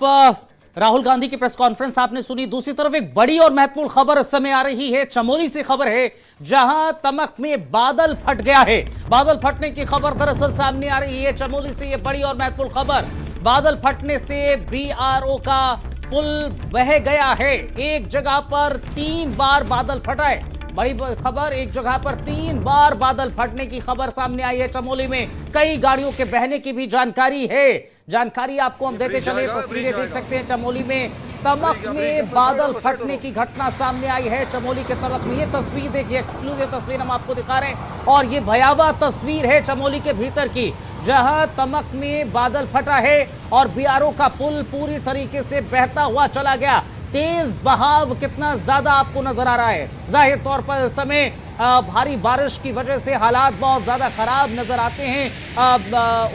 राहुल गांधी की press conference आपने सुनी। दूसरी तरफ एक बड़ी और महत्वपूर्ण खबर इस समय आ रही है, चमोली से खबर है, जहां तमक में बादल फट गया है। बादल फटने की खबर दरअसल सामने आ रही है चमोली से। यह बड़ी और महत्वपूर्ण खबर, बादल फटने से बीआरओ का पुल बह गया है। एक जगह पर 3 बार बादल फटा है। बड़ी खबर, एक जगह पर 3 बार बादल फटने की खबर सामने आई है चमोली में। कई गाड़ियों के बहने की भी जानकारी है। जानकारी आपको हम देते चले, तस्वीरें देख सकते हैं चमोली में तमक में बादल फटने की घटना सामने आई है। चमोली के तमक में ये तस्वीर देखिए, एक्सक्लूसिव तस्वीर हम आपको दिखा रहे हैं और ये भयावह तस्वीर है चमोली के भीतर की, जहां तमक में बादल फटा है और बीआरओ का पुल पूरी तरीके से बहता हुआ चला गया। तेज बहाव कितना ज्यादा आपको नजर आ रहा है। जाहिर तौर पर इस समय भारी बारिश की वजह से हालात बहुत ज्यादा खराब नजर आते हैं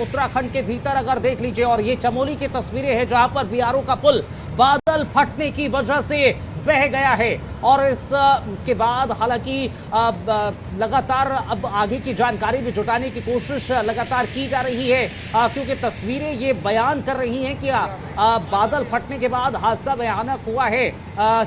उत्तराखंड के भीतर, अगर देख लीजिए। और ये चमोली की तस्वीरें हैं जहां पर बीआरओ का पुल बादल फटने की वजह से बह गया है। और इस के बाद हालांकि लगातार अब आगे की जानकारी भी जुटाने की कोशिश लगातार की जा रही है, क्योंकि तस्वीरें ये बयान कर रही हैं कि बादल फटने के बाद हादसा भयानक हुआ है।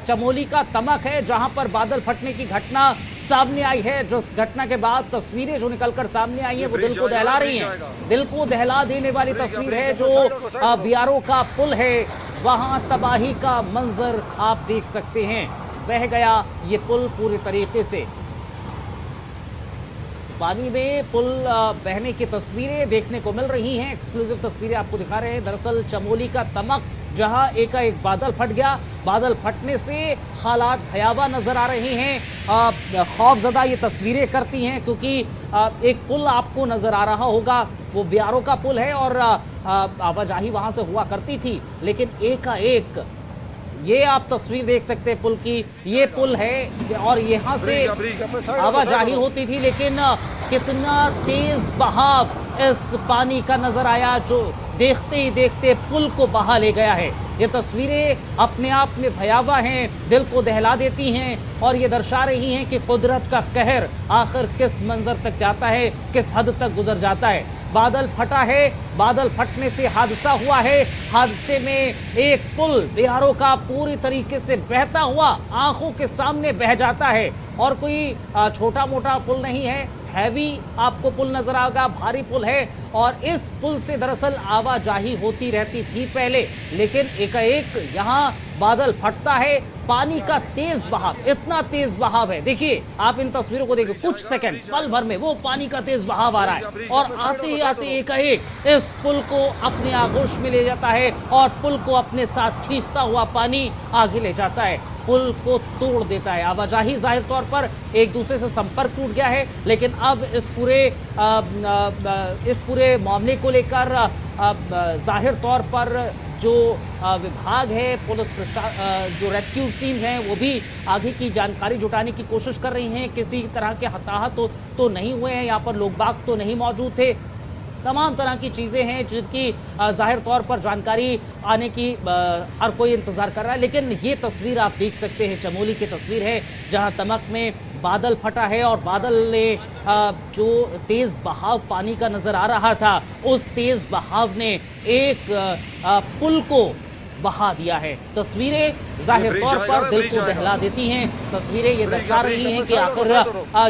चमोली का तमक है जहां पर बादल फटने की घटना सामने आई है। जिस घटना के बाद तस्वीरें जो निकलकर सामने आई हैं वो दिल को दहला रही हैं। दिल को दहला देने वाली तस्वीर है जो बीआरओ का पुल है, वहां तबाही का मंजर आप देख सकते हैं। बह गया ये पुल पूरी तरीके से पानी में, पुल बहने की तस्वीरें देखने को मिल रही हैं। एक्सक्लूसिव तस्वीरें आपको दिखा रहे हैं। दरअसल चमोली का तमक, जहां एकाएक बादल फट गया। बादल फटने से हालात भयावह नजर आ रहे हैं। खौफजदा ये तस्वीरें करती हैं, क्योंकि एक पुल आपको नजर आ रहा होगा, वो बीआरओ का पुल है और आवाजाही वहां से हुआ करती थी, लेकिन एकाएक ये आप तस्वीर देख सकते हैं पुल की। ये पुल है और यहाँ से आवाजाही होती थी, लेकिन कितना तेज बहाव इस पानी का नजर आया, जो देखते ही देखते पुल को बहा ले गया है। ये तस्वीरें अपने आप में भयावह हैं, दिल को दहला देती हैं और ये दर्शा रही हैं कि कुदरत का कहर आखिर किस मंजर तक जाता है, किस हद तक गुजर जाता है। बादल फटा है, बादल फटने से हादसा हुआ है। हादसे में एक पुल बीआरओ का पूरी तरीके से बहता हुआ आंखों के सामने बह जाता है। और कोई छोटा मोटा पुल नहीं है, हैवी आपको पुल नजर आएगा, भारी पुल है। और इस पुल से दरअसल आवाजाही होती रहती थी पहले, लेकिन एकाएक यहाँ बादल फटता है। पानी का तेज बहाव, इतना तेज बहाव है, देखिए आप इन तस्वीरों को देखिए, कुछ सेकंड पल भर में वो पानी का तेज बहाव आ रहा है और आते ही आते एकाएक इस पुल को अपने आगोश में ले जाता है और पुल को अपने साथ खींचता हुआ पानी आगे ले जाता है, पुल को तोड़ देता है। आवाजाही जाहिर तौर पर एक दूसरे से संपर्क टूट गया है, लेकिन अब इस पूरे मामले को लेकर जाहिर तौर पर जो विभाग है, पुलिस जो रेस्क्यू टीम है, वो भी आगे की जानकारी जुटाने की कोशिश कर रही हैं। किसी तरह के हताहत तो नहीं हुए हैं, यहाँ पर लोग बाग तो नहीं मौजूद थे। तमाम तरह की चीज़ें हैं जिनकी जाहिर तौर पर जानकारी आने की हर कोई इंतज़ार कर रहा है। लेकिन ये तस्वीर आप देख सकते हैं, चमोली की तस्वीर है, जहां तमक में बादल फटा है और बादल ने जो तेज़ बहाव पानी का नज़र आ रहा था, उस तेज़ बहाव ने एक पुल को बहा दिया है। तस्वीरें जाहिर तौर पर दिल को दहला देती हैं। तस्वीरें ये दर्शा रही हैं कि आखिर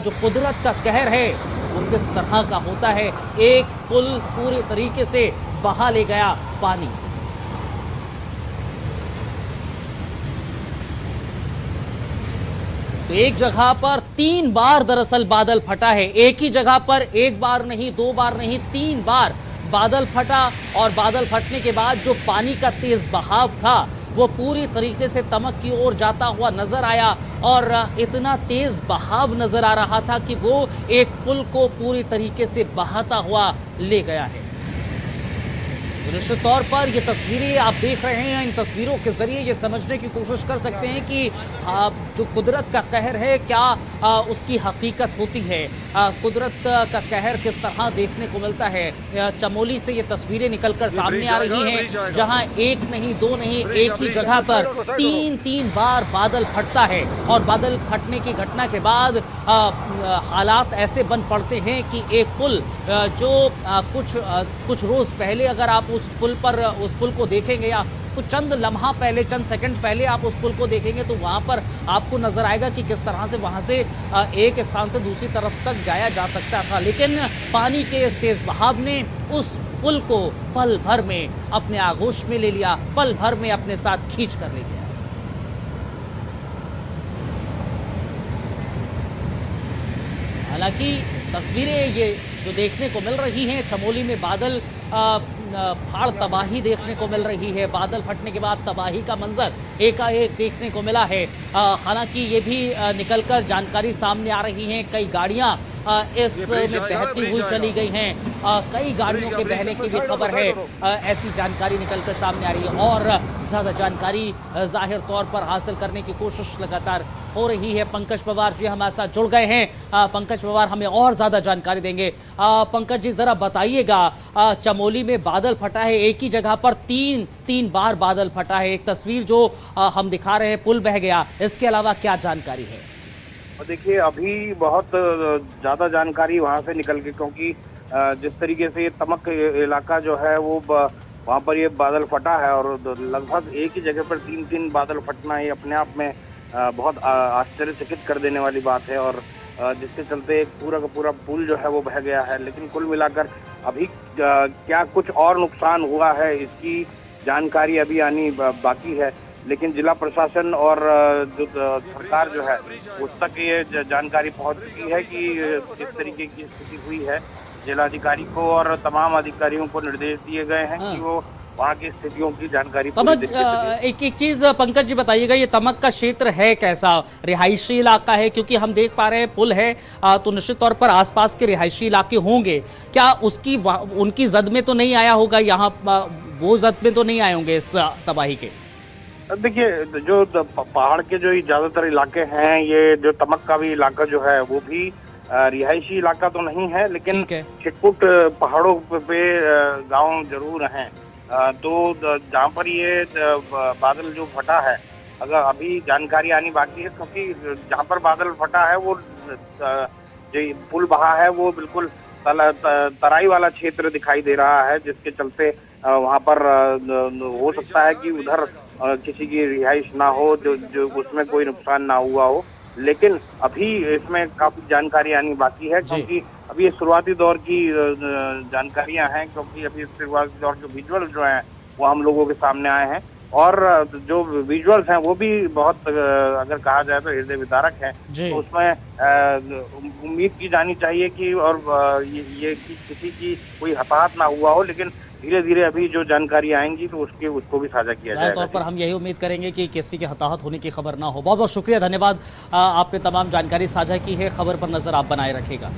जो कुदरत का कहर है वो किस तरह का होता है। एक पुल पूरी तरीके से बहा ले गया पानी। तो एक जगह पर 3 बार दरअसल बादल फटा है। एक ही जगह पर एक बार नहीं, 2 बार नहीं, 3 बार बादल फटा। और बादल फटने के बाद जो पानी का तेज बहाव था वो पूरी तरीके से तमक की ओर जाता हुआ नजर आया और इतना तेज बहाव नजर आ रहा था कि वो एक पुल को पूरी तरीके से बहाता हुआ ले गया है। निश्चित तौर पर ये तस्वीरें आप देख रहे हैं, इन तस्वीरों के जरिए ये समझने की कोशिश कर सकते हैं कि जो कुदरत का कहर है, क्या उसकी हकीकत होती है, कुदरत का कहर किस तरह देखने को मिलता है। चमोली से ये तस्वीरें निकलकर सामने आ रही हैं, जहां एक नहीं, 2 नहीं, एक ही जगह पर 3 बार बादल फटता है। और बादल फटने की घटना के बाद हालात ऐसे बन पड़ते हैं कि एक पुल जो कुछ रोज़ पहले अगर आप उस पुल को देखेंगे या कुछ चंद लम्हा पहले, चंद सेकंड पहले आप उस पुल को देखेंगे तो वहां पर आपको नजर आएगा कि किस तरह से वहां से एक स्थान से दूसरी तरफ तक जाया जा सकता था, लेकिन पानी के इस तेज बहाव ने उस पुल को पल भर में अपने आगोश में ले लिया, पल भर में अपने साथ खींच कर ले गया। हालांकि तस्वीरें ये जो देखने को मिल रही हैं, चमोली में बादल फाड़ तबाही देखने को मिल रही है। बादल फटने के बाद तबाही का मंजर एकाएक देखने को मिला है। हालांकि ये भी निकलकर जानकारी सामने आ रही है, कई गाड़ियां इसमें बहती हुई चली गई हैं, कई गाड़ियों के बहने की भी खबर है। ऐसी जानकारी निकलकर सामने आ रही है और ज़्यादा जानकारी जाहिर तौर पर हासिल करने की कोशिश लगातार हो रही है। पंकज पवार जी हमारे साथ जुड़ गए हैं। पंकज पवार हमें और ज़्यादा जानकारी देंगे। पंकज जी ज़रा बताइएगा, चमोली में बादल फटा है, एक ही जगह पर तीन बार बादल फटा है। एक तस्वीर जो हम दिखा रहे हैं, पुल बह गया, इसके अलावा क्या जानकारी है? देखिए, अभी बहुत ज़्यादा जानकारी वहाँ से निकल के, क्योंकि जिस तरीके से ये तमक इलाका जो है वो वहाँ पर ये बादल फटा है और लगभग एक ही जगह पर तीन बादल फटना ये अपने आप में बहुत आश्चर्यचकित कर देने वाली बात है और जिसके चलते पूरा का पूरा पुल जो है वो बह गया है। लेकिन कुल मिलाकर अभी क्या कुछ और नुकसान हुआ है इसकी जानकारी अभी आनी बाकी है, लेकिन जिला प्रशासन और जो सरकार जो है उस तक ये जानकारी पहुंच चुकी है कि किस तरीके की स्थिति हुई है। जिलाधिकारी को और तमाम अधिकारियों को निर्देश दिए गए हैं कि वो वहाँ की स्थितियों की जानकारी एक चीज पंकज जी बताइएगा, ये तमक का क्षेत्र है कैसा? रिहायशी इलाका है? क्योंकि हम देख पा रहे हैं पुल है तो निश्चित तौर पर आसपास के रिहायशी इलाके होंगे, क्या उसकी उनकी जद में तो नहीं आया होगा? यहाँ वो जद में तो नहीं आए होंगे इस तबाही के? देखिए, जो पहाड़ के जो ज्यादातर इलाके हैं, ये जो तमक का भी इलाका जो है वो भी रिहायशी इलाका तो नहीं है, लेकिन छिटपुट पहाड़ों पे गांव जरूर हैं। तो जहाँ पर ये बादल जो फटा है, अगर अभी जानकारी आनी बाकी है, क्योंकि जहाँ पर बादल फटा है वो जो पुल बहा है वो बिल्कुल तराई वाला क्षेत्र दिखाई दे रहा है, जिसके चलते वहाँ पर हो सकता है कि उधर किसी की रिहाइश ना हो, जो उसमें कोई नुकसान ना हुआ हो। लेकिन अभी इसमें काफी जानकारी आनी बाकी है, क्योंकि अभी ये शुरुआती दौर की जानकारियां हैं, क्योंकि अभी शुरुआती दौर के विजुअल जो हैं वो हम लोगों के सामने आए हैं और जो विजुअल्स हैं वो भी बहुत अगर कहा जाए तो हृदय विदारक हैं। तो उसमें उम्मीद की जानी चाहिए कि और ये कि किसी की कोई हताहत ना हुआ हो, लेकिन धीरे धीरे अभी जो जानकारी आएंगी तो उसको भी साझा किया जाएगा। तौर पर हम यही उम्मीद करेंगे कि किसी के हताहत होने की खबर ना हो। बहुत बहुत शुक्रिया, धन्यवाद, आपने तमाम जानकारी साझा की है। खबर पर नजर आप बनाए रखिएगा।